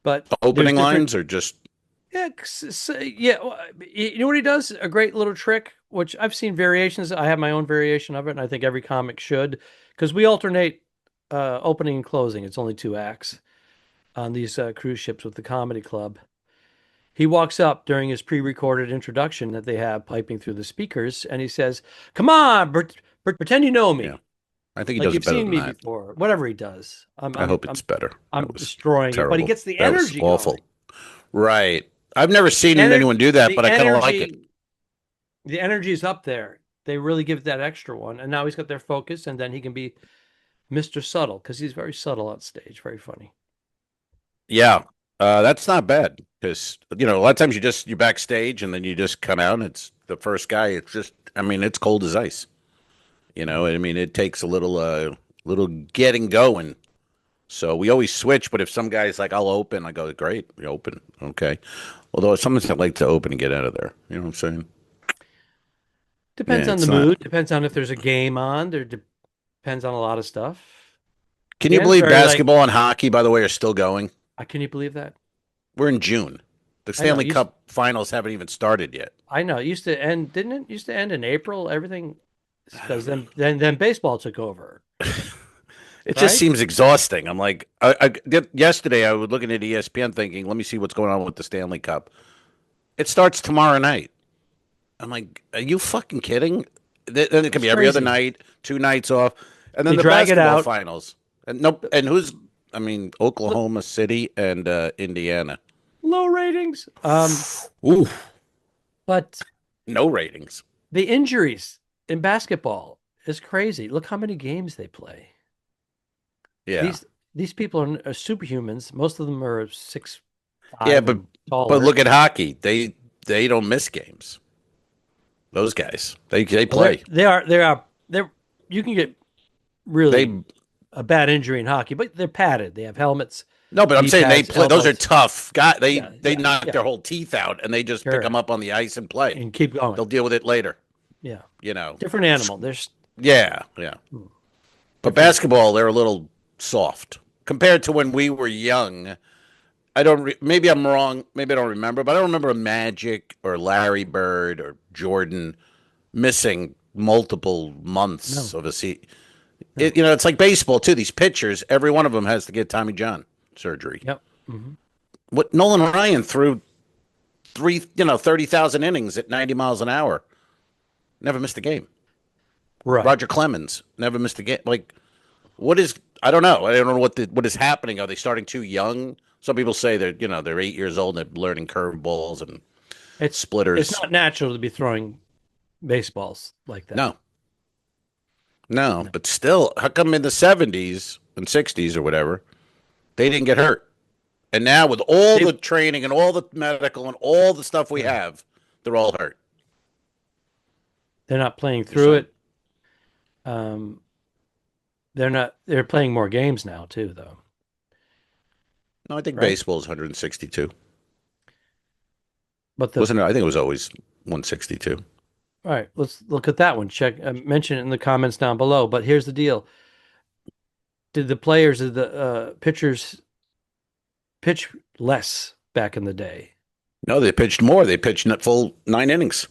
But Opening there's different- lines or just Yeah, you know what he does? A great little trick, which I've seen variations. I have my own variation of it, and I think every comic should, because we alternate opening and closing. It's only 2 acts on these cruise ships with the comedy club. He walks up during his pre-recorded introduction that they have piping through the speakers, and he says, "Come on, pretend you know me. Yeah. I think he Like does you've it better seen than me that. before." Whatever he does, I hope it's better. I'm That was destroying it, but he terrible. gets the That was energy awful. going. Right. I've never seen Ener- anyone do that, the but I kind of like it. energy- The energy is up there. They really give that extra one, and now he's got their focus, and then he can be Mr. Subtle because he's very subtle on stage, very funny. Yeah, that's not bad because a lot of times you're backstage and then you just come out and it's the first guy. It's just, I mean, it's cold as ice. I mean, it takes a little getting going. So we always switch, but if some guy's like, "I'll open," I go, "Great, you open, okay." Although sometimes I like to open and get out of there. You know what I'm saying? Depends Yeah, on the it's not- mood. Depends on if there's a game on. Depends on a lot of stuff. Can you Dan's believe very, basketball and hockey, by the way, are still going? Can you believe that? We're in June. The I know, Stanley Cup finals haven't even started yet. I know. It used to end, didn't it? Used to end in April. Everything, because then baseball took over. It Right? just seems exhausting. I'm like, yesterday I was looking at ESPN thinking, let me see what's going on with the Stanley Cup. It starts tomorrow night. I'm like, are you fucking kidding? Then it could be every other night, 2 nights off, and then They the drag it basketball out. finals. And nope. And who's? I mean, Oklahoma City and Indiana. Low ratings. Ooh, But no ratings. the injuries in basketball is crazy. Look how many games they play. Yeah, These people are superhumans. Most of them are 6'5" yeah, and taller. but look at hockey. They don't miss games. Those guys, they play. They're you can get really a bad injury in hockey, but they're padded. They have helmets. No, but I'm saying they pads, play. Those are elbows. tough guys. They Yeah, knock their whole teeth out, and they just Sure. pick them up on the ice and play. And keep going. They'll deal with it later. Yeah. You know, Different animal. There's yeah. But basketball, they're a little soft compared to when we were young. I don't. Maybe I'm wrong. Maybe I don't remember, but I don't remember Magic or Larry Bird or Jordan missing multiple months of a season. It's like baseball too. These pitchers, every one of them has to get Tommy John surgery. Yep. Mm-hmm. What Nolan Ryan threw 30,000 innings at 90 miles an hour, never missed a game. Right. Roger Clemens never missed a game. Like, what is? I don't know. I don't know what is happening. Are they starting too young? Some people say they're 8 years old and they're learning curveballs and splitters. It's not natural to be throwing baseballs like that. No, but still, how come in the 70s and 60s or whatever, they didn't get hurt? And now with all the training and all the medical and all the stuff we have, they're all hurt. They're not playing through it. They're playing more games now too, though. No, I think baseball is 162. But wasn't it? I think it was always 162. All right, let's look at that one. Check. Mention it in the comments down below. But here's the deal: did the players of the pitchers pitch less back in the day? No, they pitched more. They pitched full 9 innings.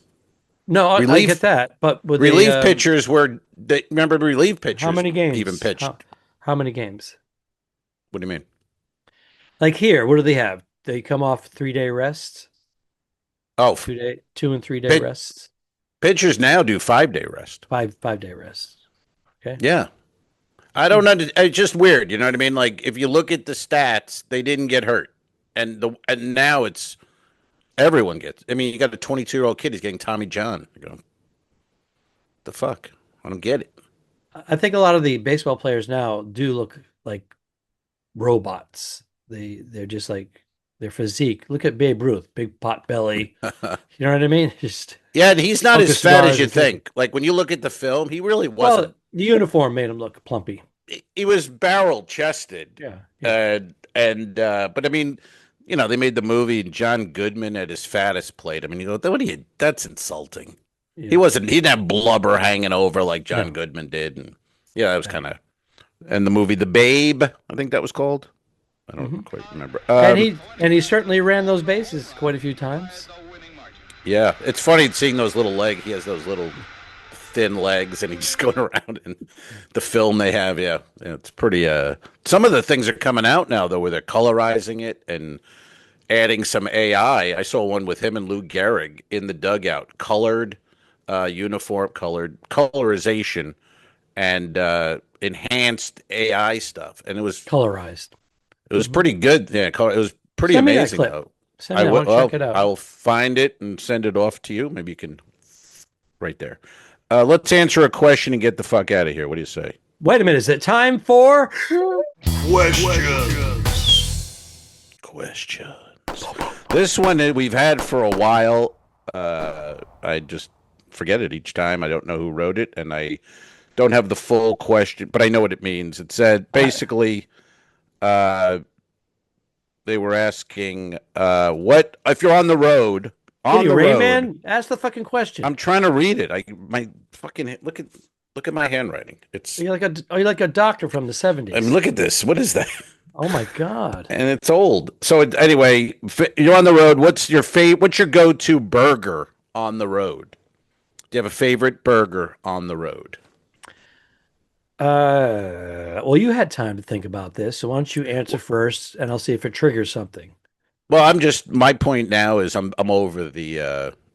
No, I get that. But with relief pitchers remember relief pitchers? How many games? Even pitched? How many games? What do you mean? Like here, what do they have? They come off 3-day rests. Oh, 2 and 3 day rests. Pitchers now do 5-day rest. 5-day rests. Okay. Yeah. I don't know. It's just weird. You know what I mean? Like if you look at the stats, they didn't get hurt, and now it's everyone gets. I mean, you got a 22-year-old kid. He's getting Tommy John. You go, the fuck? I don't get it. I think a lot of the baseball players now do look like robots. They're just like their physique. Look at Babe Ruth, big pot belly. You know what I mean? Just and he's not as fat as you think. Like when you look at the film, he really wasn't. Well, the uniform made him look plumpy. He was barrel chested. Yeah. But I mean, they made the movie and John Goodman at his fattest plate. I mean, you go, that's insulting. Yeah. He didn't have blubber hanging over like John Goodman did. And that was kind of, and the movie, The Babe, I think that was called. I don't quite remember. And he certainly ran those bases quite a few times. Yeah. It's funny seeing those little legs. He has those little thin legs and he's just going around in the film they have. Yeah. It's pretty, some of the things are coming out now though, where they're colorizing it and adding some AI. I saw one with him and Lou Gehrig in the dugout, colored, uniform colored, colorization and, enhanced AI stuff. And it was colorized. It was pretty good. Yeah. It was pretty amazing though. I will check it out. I will find it and send it off to you. Maybe you can right there. Let's answer a question and get the fuck out of here. What do you say? Wait a minute. Is it time for questions? This one we've had for a while. I just forget it each time. I don't know who wrote it, and I don't have the full question, but I know what it means. It said basically, they were asking, what if you're on the road? Man, ask the fucking question. I'm trying to read it. Look at my handwriting. You're like a doctor from the 70s. I mean, look at this. What is that? Oh my god! And it's old. So anyway, you're on the road. What's your go-to burger on the road? Do you have a favorite burger on the road? Well, you had time to think about this, so why don't you answer first, and I'll see if it triggers something. Well, my point now is I'm over the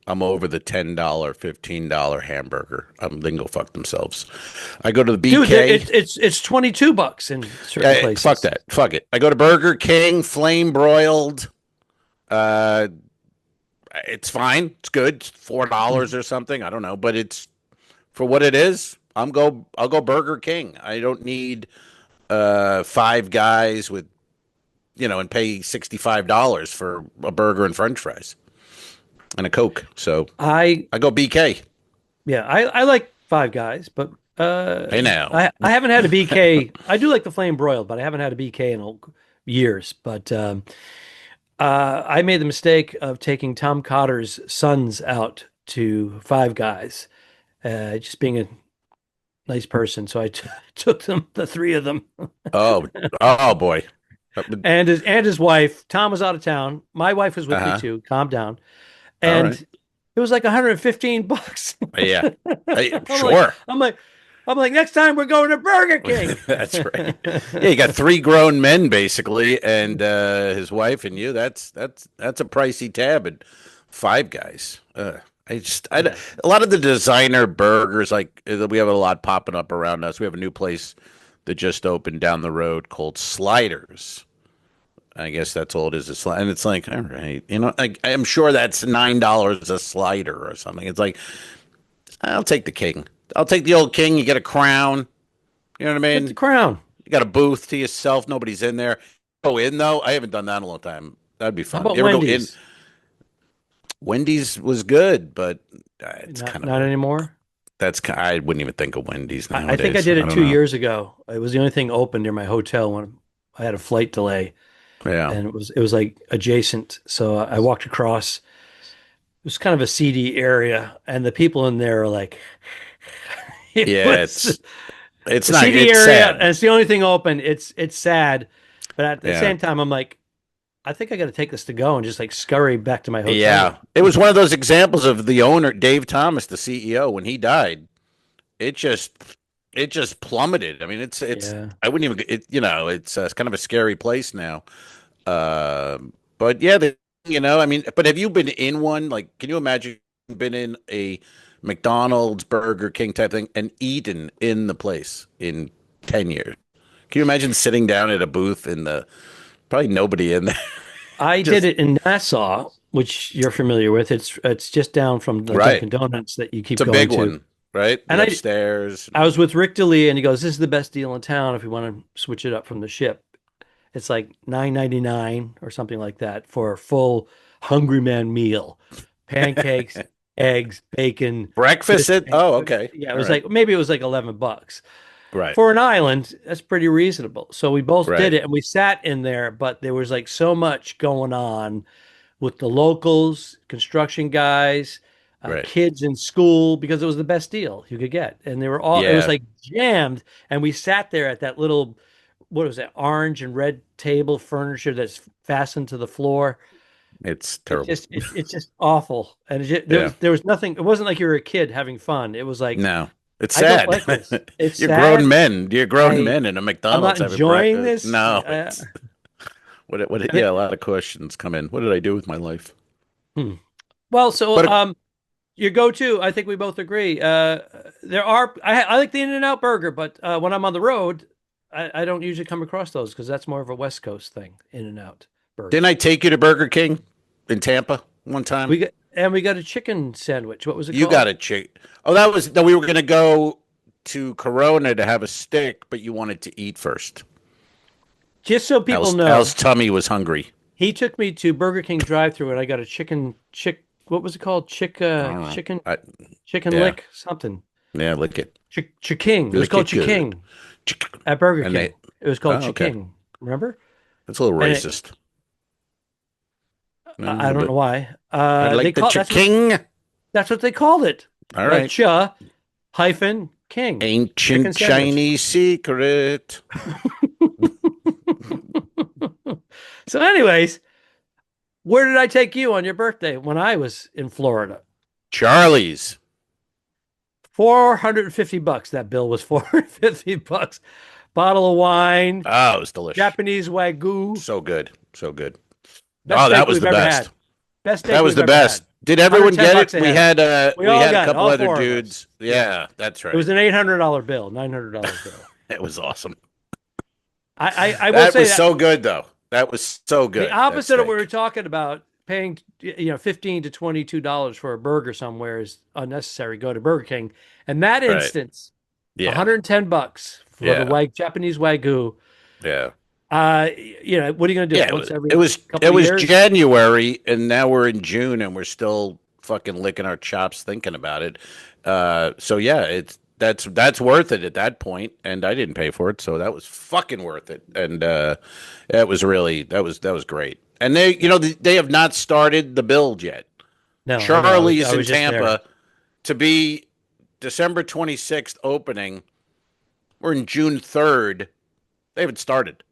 $10, $15 hamburger. They can go fuck themselves. I go to the Dude, BK. it's $22 in certain places. Fuck that. Fuck it. I go to Burger King, flame broiled. Uh, it's fine. It's good. It's $4 or something. I don't know, but it's for what it is. I'll go Burger King. I don't need Five Guys with and pay $65 for a burger and French fries and a Coke. So I go BK. Yeah, I like Five Guys, but hey now. I haven't had a BK. I do like the flame broiled, but I haven't had a BK in years. But I made the mistake of taking Tom Cotter's sons out to Five Guys, just being a nice person. So I took them, the three of them. oh boy. And his wife. Tom was out of town. My wife was with me too. Calm down. And it was like $115. Yeah. Sure. I'm like, next time we're going to Burger King. That's right. Yeah, you got three grown men basically, and his wife and you. That's a pricey tab at Five Guys. A lot of the designer burgers, like we have a lot popping up around us. We have a new place that just opened down the road called Sliders. I guess that's all it is. And it's like, all right, I'm sure that's $9 a slider or something. It's like, I'll take the king. I'll take the old king. You get a crown. You know what I mean? Get the crown. You got a booth to yourself. Nobody's in there. Go in though. I haven't done that in a long time. That'd be fun. How about you ever Wendy's? Go in? Wendy's was good, but it's kind of not anymore. I wouldn't even think of Wendy's nowadays. I think I did it 2 years ago. It was the only thing open near my hotel when I had a flight delay. Yeah, and it was like adjacent. So I walked across. It was kind of a seedy area, and the people in there are like, it's not seedy it's area, sad. and it's the only thing open. It's sad, but at the same time, I'm like, I think I got to take this to go and just like scurry back to my hotel. Yeah, it was one of those examples of the owner, Dave Thomas, the CEO, when he died. It just plummeted. I mean, it's I wouldn't even it's kind of a scary place now. But yeah, I mean, but have you been in one? Like, can you imagine been in a McDonald's, Burger King type thing and eaten in the place in 10 years? Can you imagine sitting down at a booth in probably nobody in there? I did it in Nassau, which you're familiar with. It's just down from the Dunkin' Donuts that you keep going to. It's a big one, right? And upstairs. I was with Rick DeLee, and he goes, "This is the best deal in town if you want to switch it up from the ship. It's like $9.99 or something like that for a full hungry man meal, pancakes, eggs, bacon, breakfast." Okay, yeah, it was maybe it was like $11. Right. For an island, that's pretty reasonable. So we both did it, and we sat in there, but there was like so much going on with the locals, construction guys, kids in school, because it was the best deal you could get. And they were all, it was like jammed. And we sat there at that little, what was that, orange and red table furniture that's fastened to the floor. It's terrible. It's just awful. And there was nothing, it wasn't like you were a kid having fun. It was like, no. It's sad. It's You're sad. grown men. You're grown men in a McDonald's. I'm not enjoying this. No. What? Yeah, a lot of questions come in. What did I do with my life? Well, so your go-to, I think we both agree. I like the In-N-Out burger, but when I'm on the road, I don't usually come across those because that's more of a West Coast thing. In-N-Out burger. Didn't I take you to Burger King in Tampa one time? We got a chicken sandwich. What was it called? You got a chicken. Oh, we were going to go to Corona to have a steak, but you wanted to eat first. Just so people know. Al's tummy was hungry. He took me to Burger King drive-thru and I got a what was it called? Chicken lick something. Yeah, lick it. Chiking. It was called Chiking at Burger King. It was called Chiking. Okay. Remember? That's a little racist. I don't know why. I like the Chiking. That's what they called it. All right. Ch-King. Ancient Chinese secret. So anyways, where did I take you on your birthday when I was in Florida? Charlie's. $450. That bill was $450. Bottle of wine. Oh, it was delicious. Japanese Wagyu. So good. So good. Best Oh, steak that was we've the ever best. had. Best steak That was we've the ever best. had. Did everyone get $110 it? a We head. had We we all had got a it, couple all other four of us. dudes. Yeah, that's right. It was an $800 bill, $900 bill. It was awesome. I will That say was that so good, though. That was so good. the that opposite of what we were steak. talking about, paying $15 to $22 for a burger somewhere is unnecessary. Go to Burger King. In that Right. instance, Yeah. $110 for the Yeah. Japanese Wagyu. Yeah. What are you going to do? Yeah. Once every It was couple it of was years? January, and now we're in June, and we're still fucking licking our chops thinking about it. So yeah, that's worth it at that point, and I didn't pay for it, so that was fucking worth it. And that was really that was great. And they have not started the build yet. No, I know. Charlie's I in was just there. Tampa to be December 26th opening. We're in June 3rd. They haven't started.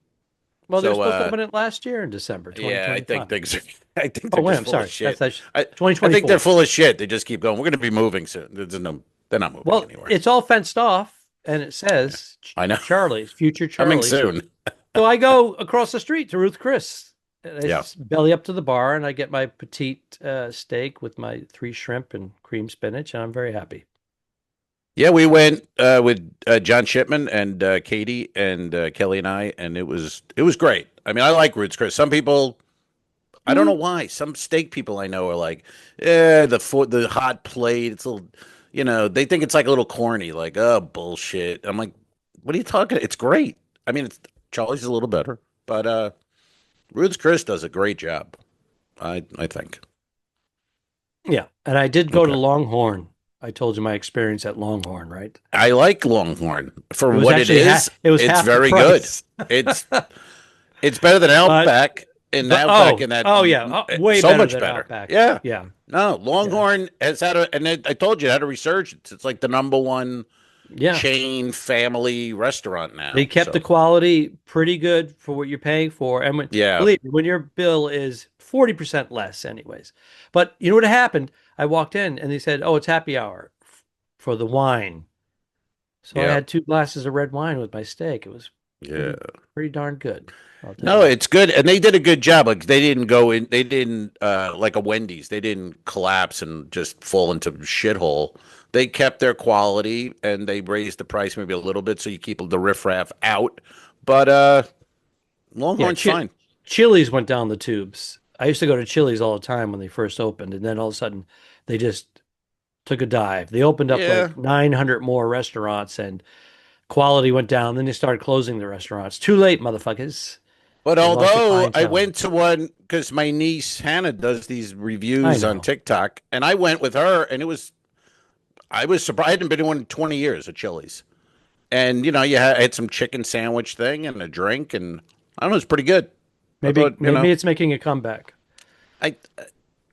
Well, they were So, supposed to open it last year in December Yeah, 2025. I think things are. I think Oh, they're wait, just I'm full sorry. of shit. That's I 2024. think they're full of shit. They just keep going. We're going to be moving soon. They're not moving Well, anywhere. it's all fenced off, and it says I know. Charlie's, future Coming Charlie's. soon. So I go across the street to Ruth Chris. And I Yeah. just belly up to the bar, and I get my petite steak with my 3 shrimp and cream spinach, and I'm very happy. Yeah, we went with John Shipman and Katie and Kelly and I, and it was great. I mean, I like Ruth's Chris. Some people, I don't know why. Some steak people I know are like, the hot plate. It's a little, they think it's like a little corny. Like, oh, bullshit. I'm like, what are you talking? It's great. I mean, Charlie's is a little better, but Ruth's Chris does a great job. I think. Yeah, and I did go to Okay. Longhorn. I told you my experience at Longhorn, right? I like Longhorn for It was what it actually is. it was It's half the very good. price. It's better than Outback. In Outback, in that. Way so better much than better. Outback. Yeah. Yeah. No, Longhorn has had and I told you it had a resurgence. It's like the number one Yeah. chain family restaurant now. They kept the quality pretty good for what you're paying for. And believe me, when your bill is 40% less anyways. But you know what happened? I walked in and they said, "Oh, it's happy hour for the wine." So I had 2 glasses of red wine with my steak. It was pretty darn good. No, it's good, and they did a good job. Like they didn't go in, they didn't like a Wendy's. They didn't collapse and just fall into shithole. They kept their quality, and they raised the price maybe a little bit, so you keep the riffraff out. But Longhorn's fine. Chili's went down the tubes. I used to go to Chili's all the time when they first opened, and then all of a sudden they just took a dive. They opened up like 900 more restaurants, and quality went down. Then they started closing the restaurants. Too late, motherfuckers. But although I went to one because my niece Hannah does these reviews on TikTok, and I went with her, and I was surprised. I hadn't been to one in 20 years at Chili's, and I had some chicken sandwich thing and a drink, and I don't know, it's pretty good. Maybe it's making a comeback.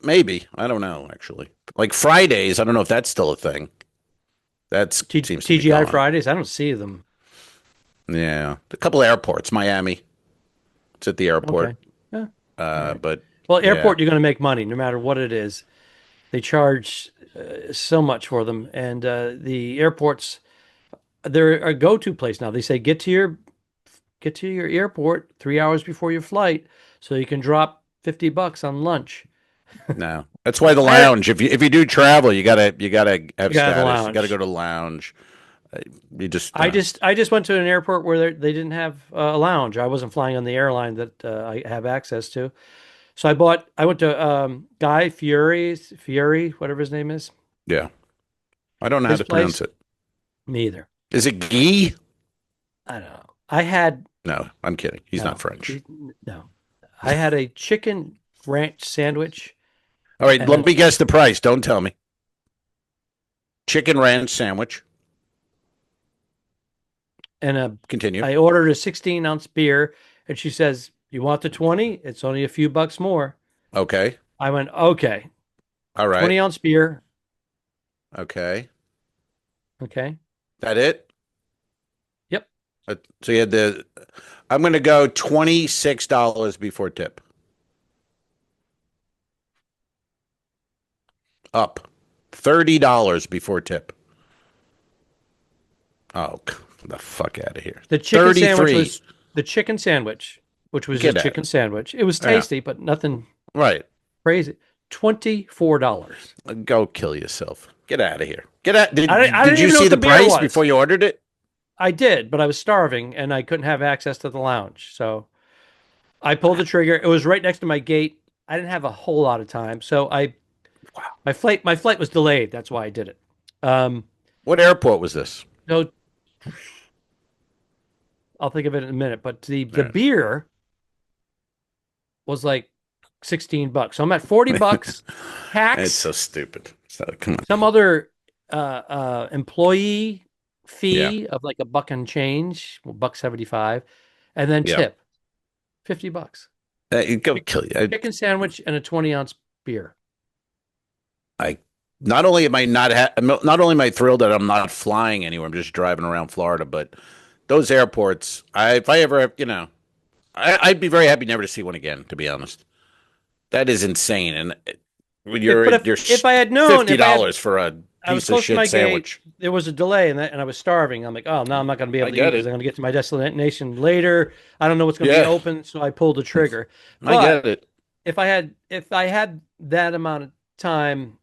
Maybe I don't know actually. Like Fridays, I don't know if that's still a thing. Seems to be TGI gone. Fridays. I don't see them. Yeah, a couple of airports, Miami. It's at the airport. Okay. Yeah. But airport, you're going to make money no matter what it is. They charge so much for them, and the airports, they're a go-to place now. They say get to your airport 3 hours before your flight, so you can drop $50 on lunch. No, that's why the lounge. If you do travel, you gotta have status. You gotta go to the lounge. I just went to an airport where they didn't have a lounge. I wasn't flying on the airline that I have access to, so I went to Guy Fieri, whatever his name is. Yeah, I don't know how to pronounce it. Me either. Is it Guy? I don't know. No, I'm kidding. He's not French. No, I had a chicken ranch sandwich. All right, let me guess the price. Don't tell me. Chicken ranch sandwich. And continue. I ordered a 16-ounce beer, and she says, "You want the 20? It's only a few bucks more." Okay. I went, "Okay." All right. 20-ounce beer. Okay. Okay. That it? Yep. So you had I'm going to go $26 before tip. Up. $30 before tip. Oh, the fuck out of here. The chicken sandwich which was Get just out. chicken sandwich. It was Yeah. tasty, but nothing Right. crazy. $24. Go kill yourself. Get out of here. Get out. Did I didn't you even know see what the the beer price was. before you ordered it? I did, but I was starving and I couldn't have access to the lounge. So I pulled the trigger. It was right next to my gate. I didn't have a whole lot of time. So my flight was delayed. That's why I did it. What airport was this? So I'll think of it in a minute, but the beer was like $16. So I'm at $40 tax. It's so stupid. So, come on. Some other employee fee of like $1 and change, $1.75, and then tip $50. Go kill you. Chicken sandwich and a 20-ounce beer. Not only am I thrilled that I'm not flying anywhere, I'm just driving around Florida, but those airports, if I ever, I'd be very happy never to see one again, to be honest. That is insane. And when you're if I had known $50 for a piece of shit sandwich. There was a delay and I was starving. I'm like, oh, now I'm not going to be able to eat because I'm going to get to my destination later. I don't know what's going to be open, so I pulled the trigger. But I get it. If I had that amount of time,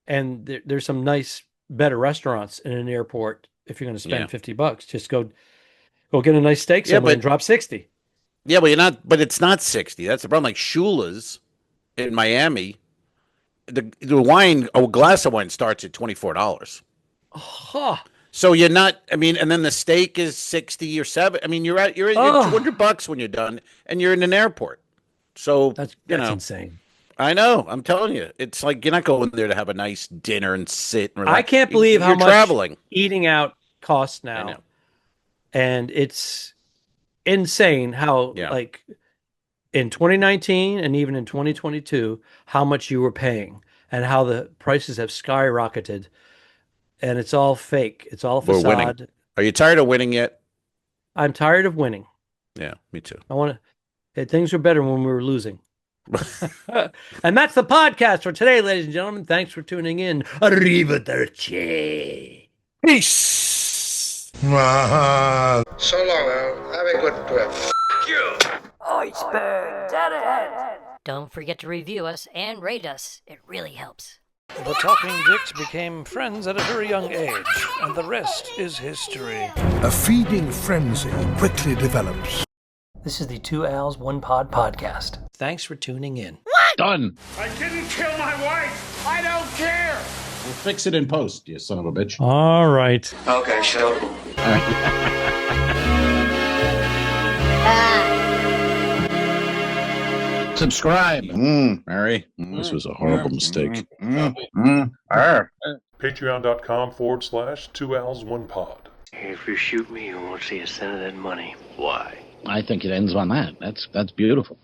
and there's some nice, better restaurants in an airport, if you're going to spend $50, just go get a nice steak somewhere and drop 60. Yeah, but it's not 60. That's the problem. Like Shula's in Miami, the wine, a glass of wine starts at $24. So you're not, and then the steak is 60 or 70. You're at $200 when you're done, and you're in an airport. So that's insane. I know. I'm telling you, it's like you're not going there to have a nice dinner and sit and relax. I can't believe how much traveling. Eating out costs now, and it's insane how like in 2019 and even in 2022 how much you were paying and how the prices have skyrocketed, and it's all fake. It's all facade. We're winning. Are you tired of winning yet? I'm tired of winning. Yeah, me too. I want to. Things were better when we were losing. And that's the podcast for today, ladies and gentlemen. Thanks for tuning in. Arrivederci. Peace. So long, Al. Have a good trip. Iceberg, dead ahead. Don't forget to review us and rate us. It really helps. The Talking Dicks became friends at a very young age, and the rest is history. A feeding frenzy quickly develops. This is the Two Al's One Pod podcast. Thanks for tuning in. Done. I didn't kill my wife. I don't care. We'll fix it in post, you son of a bitch. All right. Okay, so. All right. Subscribe. Mary. This was a horrible mistake. Patreon.com/2Al's1Pod. If you shoot me, you won't see a cent of that money. Why? I think it ends on that. That's beautiful.